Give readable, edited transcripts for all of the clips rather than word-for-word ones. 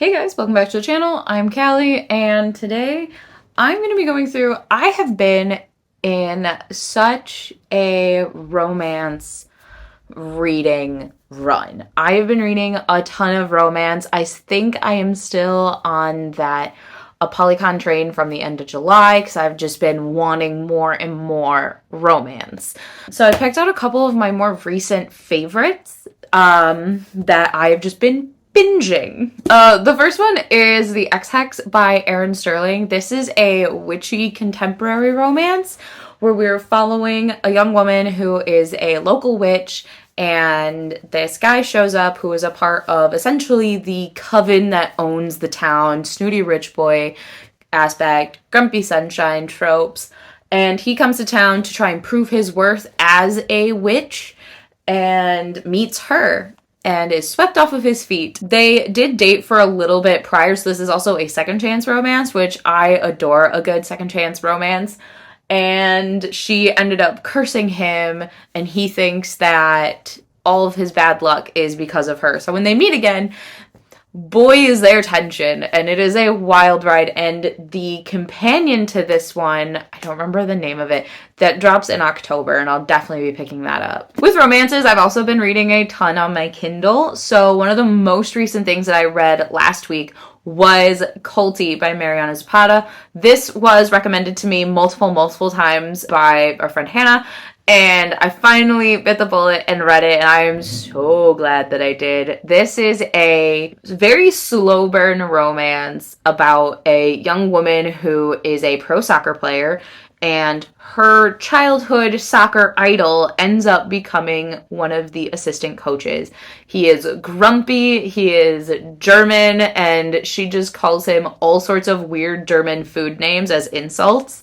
Hey guys, welcome back to the channel. I'm Callie, and today I'm going to be going through, I have been in such a romance reading run. I have been reading a ton of romance. I think I am still on that Polycon train from the end of July because I've just been wanting more and more romance. So I picked out a couple of my more recent favorites that I've just been binging. The first one is the X Hex by Erin Sterling. This is a witchy contemporary romance where we're following a young woman who is a local witch, and this guy shows up who is a part of essentially the coven that owns the town, snooty rich boy aspect, grumpy sunshine tropes, and he comes to town to try and prove his worth as a witch and meets her and is swept off of his feet. They did date for a little bit prior, so this is also a second chance romance, which I adore a good second chance romance. And she ended up cursing him, and he thinks that all of his bad luck is because of her. So when they meet again, boy is there tension, and it is a wild ride. And the companion to this one, I don't remember the name of it, that drops in October, and I'll definitely be picking that up. With romances, I've also been reading a ton on my Kindle. So one of the most recent things that I read last week was Kulti by Mariana Zapata. This was recommended to me multiple times by our friend Hannah, and I finally bit the bullet and read it, and I am so glad that I did. This is a very slow burn romance about a young woman who is a pro soccer player, and her childhood soccer idol ends up becoming one of the assistant coaches. He is grumpy, he is German, and she just calls him all sorts of weird German food names as insults.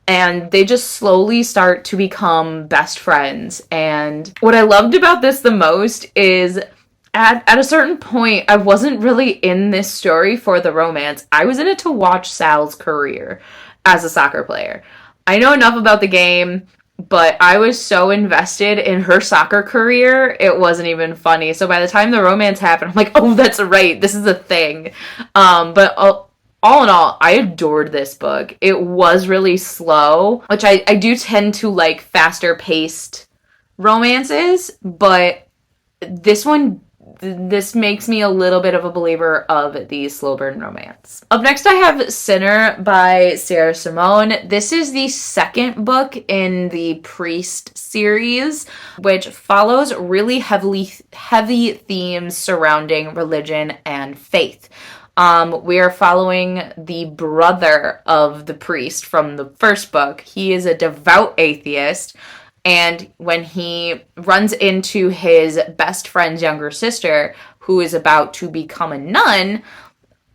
And they just slowly start to become best friends. And what I loved about this the most is at a certain point, I wasn't really in this story for the romance. I was in it to watch Sal's career as a soccer player. I know enough about the game, but I was so invested in her soccer career, it wasn't even funny. So by the time the romance happened, I'm like, oh, that's right, this is a thing. But all in all, I adored this book. It was really slow, which I do tend to like faster paced romances, but this makes me a little bit of a believer of the slow burn romance. Up next, I have Sinner by Simone. This is the second book in the Priest series, which follows really heavy themes surrounding religion and faith. We are following the brother of the priest from the first book. He is a devout atheist, and when he runs into his best friend's younger sister, who is about to become a nun,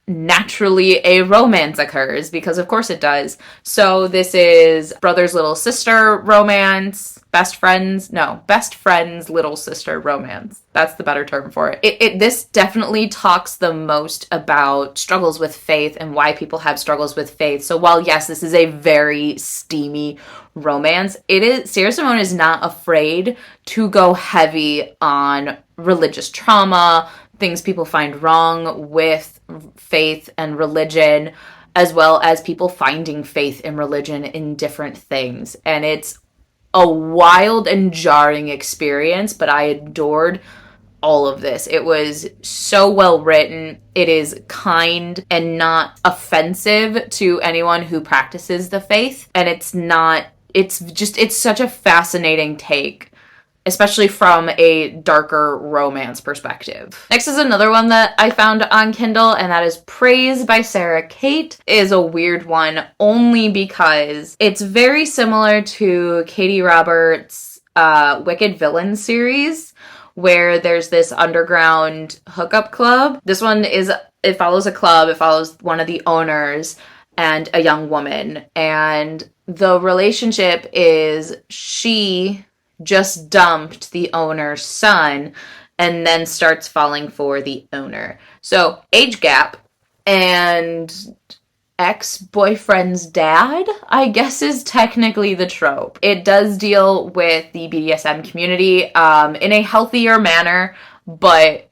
naturally a romance occurs, because of course it does. So this is brother's little sister romance, best friend's little sister romance. That's the better term for it. This definitely talks the most about struggles with faith and why people have struggles with faith. So while yes, this is a very steamy romance, Sara Simone is not afraid to go heavy on religious trauma, things people find wrong with faith and religion, as well as people finding faith in religion in different things. And it's a wild and jarring experience, but I adored all of this. It was so well written. It is kind and not offensive to anyone who practices the faith. And it's such a fascinating take, especially from a darker romance perspective. Next is another one that I found on Kindle, and that is Praise by Sara. Cate is a weird one only because it's very similar to Katie Roberts' Wicked Villain series, where there's this underground hookup club. This one it follows a club, it follows one of the owners and a young woman, and the relationship is she just dumped the owner's son and then starts falling for the owner. So age gap, and ex-boyfriend's dad, I guess, is technically the trope. It does deal with the BDSM community in a healthier manner, But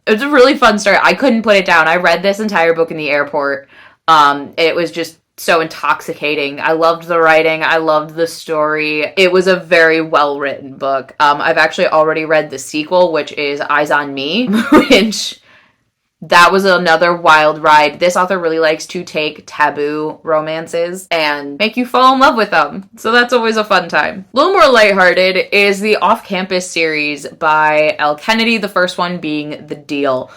it was a really fun story. I couldn't put it down. I read this entire book in the airport. It was just so intoxicating. I loved the writing. I loved the story. It was a very well written book. I've actually already read the sequel, which is Eyes on Me, which that was another wild ride. This author really likes to take taboo romances and make you fall in love with them. So that's always a fun time. A little more lighthearted is the Off-Campus series by Elle Kennedy, the first one being The Deal.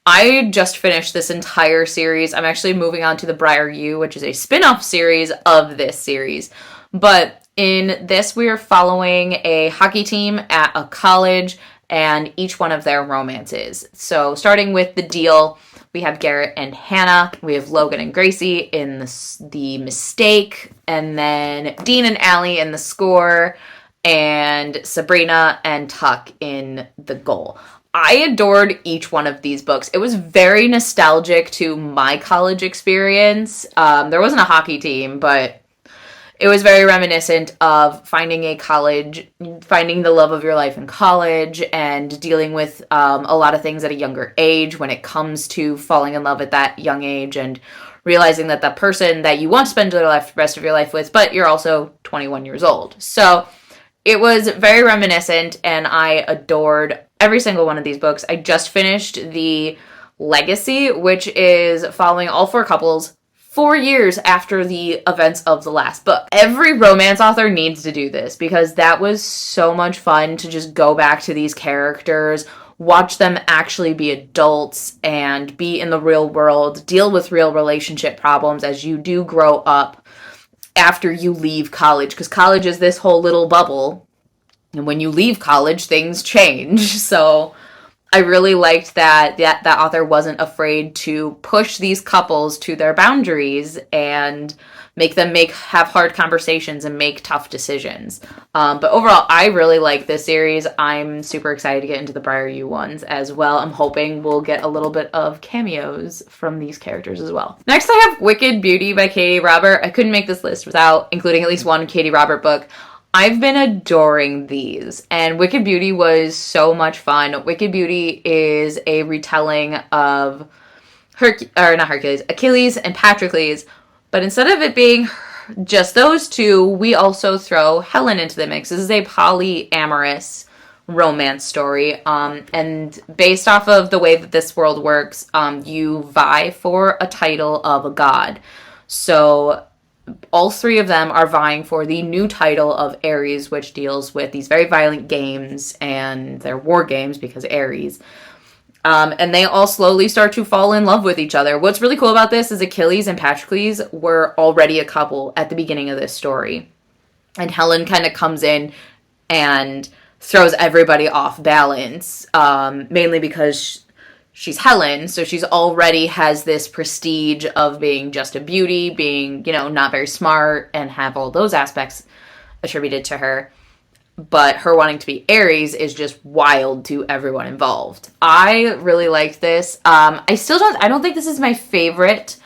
I just finished this entire series. I'm actually moving on to The Briar U, which is a spin-off series of this series. But in this, we are following a hockey team at a college and each one of their romances. So starting with The Deal, we have Garrett and Hannah. We have Logan and Gracie in the Mistake. And then Dean and Allie in The Score. And Sabrina and Tuck in The Goal. I adored each one of these books. It was very nostalgic to my college experience. There wasn't a hockey team, but it was very reminiscent of finding a college, finding the love of your life in college, and dealing with a lot of things at a younger age when it comes to falling in love at that young age and realizing that the person that you want to spend the rest of your life with, but you're also 21 years old. So it was very reminiscent, and I adored every single one of these books. I just finished the Legacy, which is following all 4 couples 4 years after the events of the last book. Every romance author needs to do this because that was so much fun to just go back to these characters, watch them actually be adults and be in the real world, deal with real relationship problems as you do grow up after you leave college, because college is this whole little bubble, and when you leave college, things change. So I really liked that author wasn't afraid to push these couples to their boundaries and make them have hard conversations and make tough decisions. But overall, I really like this series. I'm super excited to get into the Briar U ones as well. I'm hoping we'll get a little bit of cameos from these characters as well. Next, I have Wicked Beauty by Katie Robert. I couldn't make this list without including at least one Katie Robert book. I've been adoring these, and Wicked Beauty was so much fun. Wicked Beauty is a retelling of Achilles and Patroclus, but instead of it being just those two, we also throw Helen into the mix. This is a polyamorous romance story, and based off of the way that this world works, you vie for a title of a god. So all 3 of them are vying for the new title of Ares, which deals with these very violent games, and they're war games because Ares. And they all slowly start to fall in love with each other. What's really cool about this is Achilles and Patroclus were already a couple at the beginning of this story. And Helen kind of comes in and throws everybody off balance, mainly because she's Helen, so she's already has this prestige of being just a beauty, being, not very smart, and have all those aspects attributed to her. But her wanting to be Ares is just wild to everyone involved. I really liked this. I don't think this is my favorite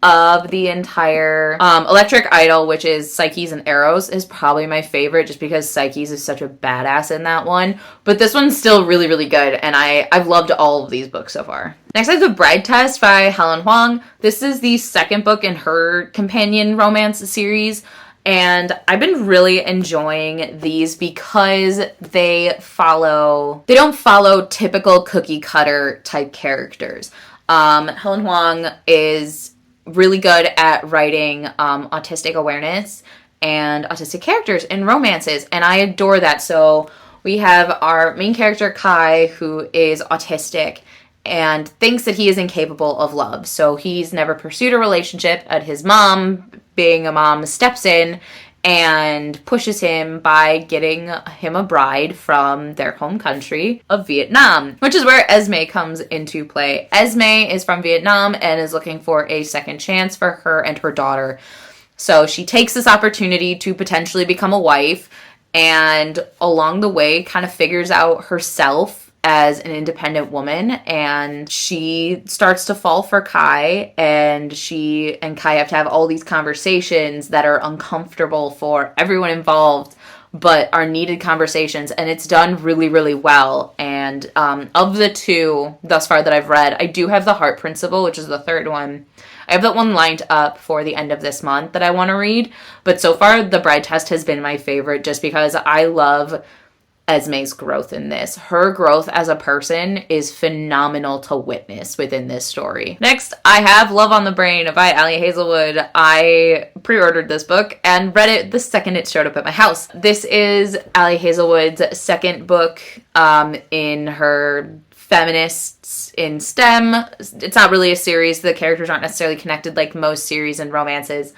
of the entire Electric Idol, which is Psyches and Eros, is probably my favorite just because Psyches is such a badass in that one. But this one's still really, really good, and I've loved all of these books so far. Next, I have The Bride Test by Helen Hoang. This is the second book in her companion romance series, and I've been really enjoying these because they don't follow typical cookie cutter type characters. Helen Hoang is really good at writing autistic awareness and autistic characters in romances, and I adore that. So we have our main character Kai, who is autistic and thinks that he is incapable of love, so he's never pursued a relationship, and his mom, being a mom, steps in and pushes him by getting him a bride from their home country of Vietnam, which is where Esme comes into play. Esme is from Vietnam and is looking for a second chance for her and her daughter. So she takes this opportunity to potentially become a wife, and along the way kind of figures out herself as an independent woman, and she starts to fall for Kai, and she and Kai have to have all these conversations that are uncomfortable for everyone involved, but are needed conversations, and it's done really, really well. And of the two thus far that I've read, I do have The Heart Principle, which is the third one. I have that one lined up for the end of this month that I want to read, but so far The Bride Test has been my favorite just because I love Esme's growth in this. Her growth as a person is phenomenal to witness within this story. Next, I have Love on the Brain by Elle Hazelwood. I pre-ordered this book and read it the second it showed up at my house. This is Elle Hazelwood's second book in her Feminists in STEM. It's not really a series. The characters aren't necessarily connected like most series and romances,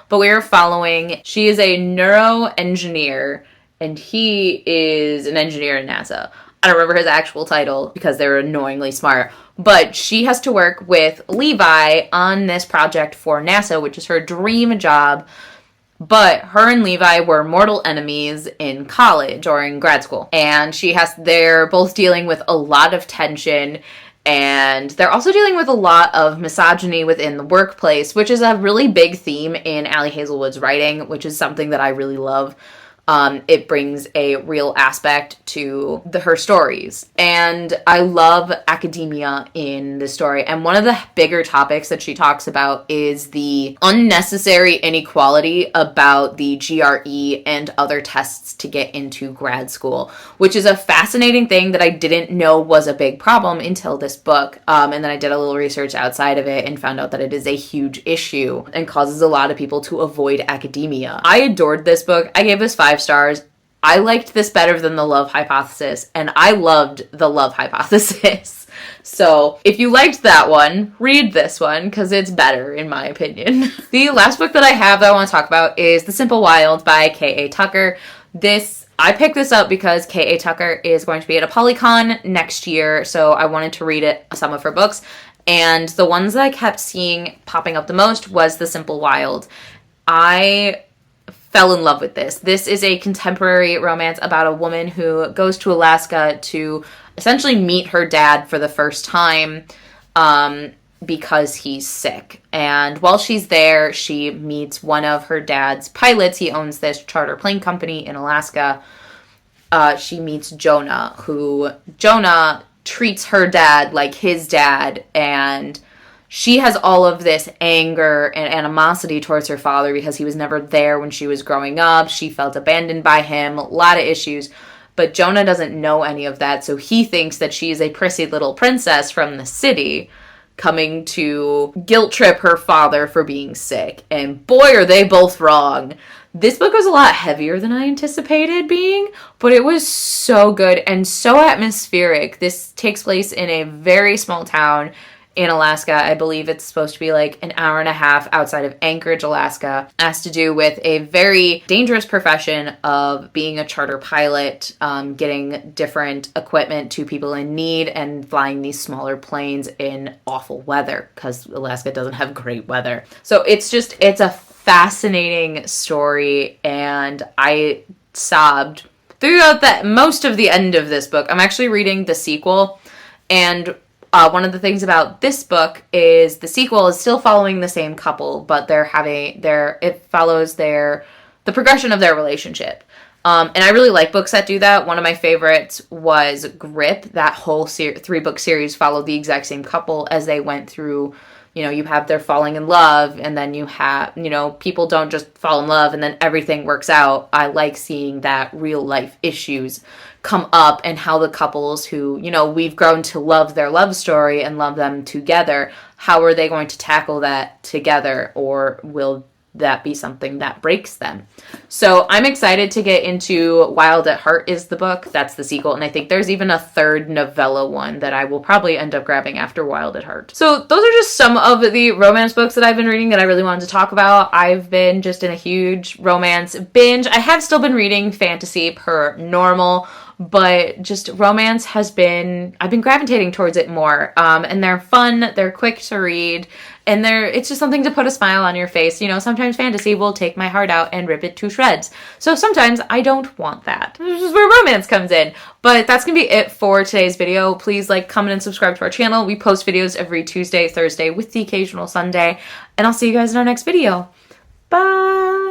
but we are following, she is a neuroengineer and he is an engineer in NASA. I don't remember his actual title because they're annoyingly smart, but she has to work with Levi on this project for NASA, which is her dream job. But her and Levi were mortal enemies in college or in grad school. And they're both dealing with a lot of tension, and they're also dealing with a lot of misogyny within the workplace, which is a really big theme in Elle Hazelwood's writing, which is something that I really love. It brings a real aspect to her stories. And I love academia in the story. And one of the bigger topics that she talks about is the unnecessary inequality about the GRE and other tests to get into grad school, which is a fascinating thing that I didn't know was a big problem until this book. And then I did a little research outside of it and found out that it is a huge issue and causes a lot of people to avoid academia. I adored this book. I gave this 5 stars. I liked this better than The Love Hypothesis, and I loved The Love Hypothesis. So if you liked that one, read this one because it's better in my opinion. The last book that I have that I want to talk about is The Simple Wild by K.A. Tucker. I picked this up because K.A. Tucker is going to be at a Polycon next year, so I wanted to read some of her books. And the ones that I kept seeing popping up the most was The Simple Wild. I fell in love with this. This is a contemporary romance about a woman who goes to Alaska to essentially meet her dad for the first time because he's sick. And while she's there, she meets one of her dad's pilots. He owns this charter plane company in Alaska. She meets Jonah, who Jonah treats her dad like his dad, and she has all of this anger and animosity towards her father because he was never there when she was growing up. She felt abandoned by him, a lot of issues. But Jonah doesn't know any of that, so he thinks that she is a prissy little princess from the city coming to guilt trip her father for being sick. And boy, are they both wrong. This book was a lot heavier than I anticipated being, but it was so good and so atmospheric. This takes place in a very small town in Alaska. I believe it's supposed to be like an hour and a half outside of Anchorage, Alaska. It has to do with a very dangerous profession of being a charter pilot, getting different equipment to people in need and flying these smaller planes in awful weather because Alaska doesn't have great weather. So it's a fascinating story, and I sobbed throughout most of the end of this book. I'm actually reading the sequel, and one of the things about this book is the sequel is still following the same couple, but it follows the progression of their relationship. And I really like books that do that. One of my favorites was Grip. That whole 3-book series followed the exact same couple as they went through. You have their falling in love, and then you have, people don't just fall in love and then everything works out. I like seeing that real life issues come up and how the couples who, we've grown to love their love story and love them together, how are they going to tackle that together, or will that be something that breaks them? So I'm excited to get into Wild at Heart is the book. That's the sequel. And I think there's even a third novella one that I will probably end up grabbing after Wild at Heart. So those are just some of the romance books that I've been reading that I really wanted to talk about. I've been just in a huge romance binge. I have still been reading fantasy per normal, but just romance I've been gravitating towards it more. And they're fun, they're quick to read, and it's just something to put a smile on your face. Sometimes fantasy will take my heart out and rip it to shreds. So sometimes I don't want that. This is where romance comes in. But that's going to be it for today's video. Please comment, and subscribe to our channel. We post videos every Tuesday, Thursday, with the occasional Sunday. And I'll see you guys in our next video. Bye!